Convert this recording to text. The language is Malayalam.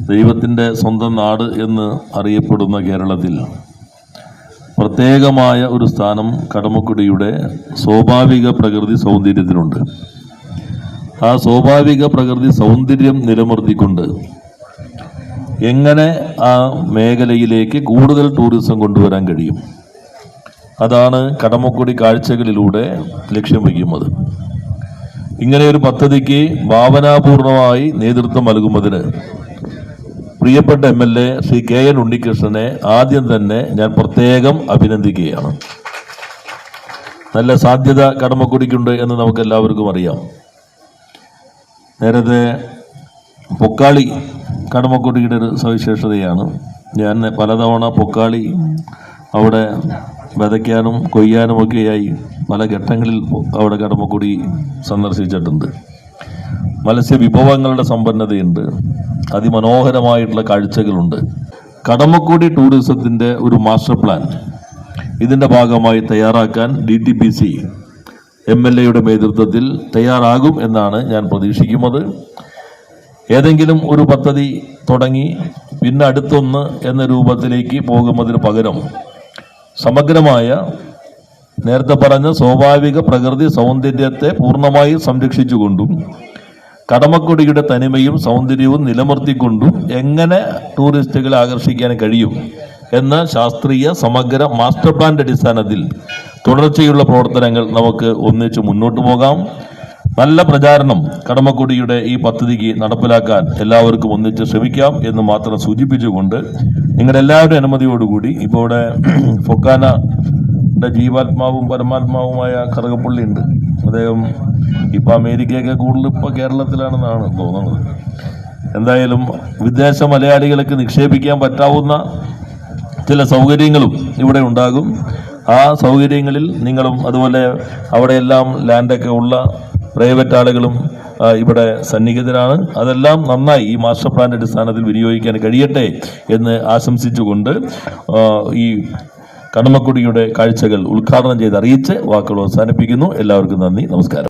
ദൈവത്തിൻ്റെ സ്വന്തം നാട് എന്ന് അറിയപ്പെടുന്ന കേരളത്തിൽ പ്രത്യേകമായ ഒരു സ്ഥാനം കടമക്കുടിയുടെ സ്വാഭാവിക പ്രകൃതി സൗന്ദര്യത്തിനുണ്ട്. ആ സ്വാഭാവിക പ്രകൃതി സൗന്ദര്യം നിലനിർത്തിക്കൊണ്ട് എങ്ങനെ ആ മേഖലയിലേക്ക് കൂടുതൽ ടൂറിസം കൊണ്ടുവരാൻ കഴിയും, അതാണ് കടമക്കുടി കാഴ്ചകളിലൂടെ ലക്ഷ്യം വയ്ക്കുന്നത്. ഇങ്ങനെ ഒരു പദ്ധതിക്ക് ഭാവനാപൂർണമായി നേതൃത്വം നൽകുന്നതിന് പ്രിയപ്പെട്ട MLA ശ്രീ KN ഉണ്ണികൃഷ്ണനെ ആദ്യം തന്നെ ഞാൻ പ്രത്യേകം അഭിനന്ദിക്കുകയാണ്. നല്ല സാധ്യത കടമക്കുടിക്കുണ്ട് എന്ന് നമുക്ക് എല്ലാവർക്കും അറിയാം. നേരത്തെ പൊക്കാളി കടമക്കുടിയുടെ ഒരു സവിശേഷതയാണ്. ഞാൻ പലതവണ പൊക്കാളി അവിടെ വിതയ്ക്കാനും കൊയ്യാനുമൊക്കെയായി പല ഘട്ടങ്ങളിൽ അവിടെ കടമക്കുടി സന്ദർശിച്ചിട്ടുണ്ട്. മത്സ്യവിഭവങ്ങളുടെ സമ്പന്നതയുണ്ട്, അതിമനോഹരമായിട്ടുള്ള കാഴ്ചകളുണ്ട്. കടമക്കുടി ടൂറിസത്തിൻ്റെ ഒരു മാസ്റ്റർ പ്ലാൻ ഇതിൻ്റെ ഭാഗമായി തയ്യാറാക്കാൻ DTPC MLAയുടെ നേതൃത്വത്തിൽ തയ്യാറാകും എന്നാണ് ഞാൻ പ്രതീക്ഷിക്കുന്നത്. ഏതെങ്കിലും ഒരു പദ്ധതി തുടങ്ങി പിന്നെ അടുത്തൊന്ന് എന്ന രൂപത്തിലേക്ക് പോകുന്നതിന് പകരം സമഗ്രമായ, നേരത്തെ പറഞ്ഞ സ്വാഭാവിക പ്രകൃതി സൗന്ദര്യത്തെ പൂർണ്ണമായി സംരക്ഷിച്ചുകൊണ്ടും കടമക്കുടിയുടെ തനിമയും സൗന്ദര്യവും നിലനിർത്തിക്കൊണ്ടും എങ്ങനെ ടൂറിസ്റ്റുകളെ ആകർഷിക്കാൻ കഴിയും എന്ന ശാസ്ത്രീയ സമഗ്ര മാസ്റ്റർ പ്ലാന്റെ അടിസ്ഥാനത്തിൽ തുടർച്ചയുള്ള പ്രവർത്തനങ്ങൾ നമുക്ക് ഒന്നിച്ച് മുന്നോട്ട് പോകാം. നല്ല പ്രചാരണം കടമക്കുടിയുടെ ഈ പദ്ധതിക്ക് നടപ്പിലാക്കാൻ എല്ലാവർക്കും ഒന്നിച്ച് ശ്രമിക്കാം എന്ന് മാത്രം സൂചിപ്പിച്ചുകൊണ്ട് നിങ്ങളുടെ എല്ലാവരുടെ അനുമതിയോടുകൂടി ഇപ്പോൾ ഇവിടെ ഫൊക്കാനയുടെ ജീവാത്മാവും പരമാത്മാവുമായ കറുകപ്പള്ളി ഉണ്ട്. അദ്ദേഹം ഇപ്പം അമേരിക്കയൊക്കെ കൂടുതൽ ഇപ്പോൾ കേരളത്തിലാണെന്നാണ് തോന്നുന്നത്. എന്തായാലും വിദേശ മലയാളികൾക്ക് നിക്ഷേപിക്കാൻ പറ്റാവുന്ന ചില സൗകര്യങ്ങളും ഇവിടെ ഉണ്ടാകും. ആ സൗകര്യങ്ങളിൽ നിങ്ങളും അതുപോലെ അവിടെയെല്ലാം ലാൻഡൊക്കെ ഉള്ള പ്രൈവറ്റ് ആളുകളും ഇവിടെ സന്നിഹിതരാണ്. അതെല്ലാം നന്നായി ഈ മാസ്റ്റർ പ്ലാന്റെ അടിസ്ഥാനത്തിൽ വിനിയോഗിക്കാൻ കഴിയട്ടെ എന്ന് ആശംസിച്ചുകൊണ്ട് ഈ കടമക്കുടിയുടെ കാഴ്ചകൾ ഉദ്ഘാടനം ചെയ്ത് അറിയിച്ച് വാക്കുകൾ അവസാനിപ്പിക്കുന്നു. എല്ലാവർക്കും നന്ദി, നമസ്കാരം.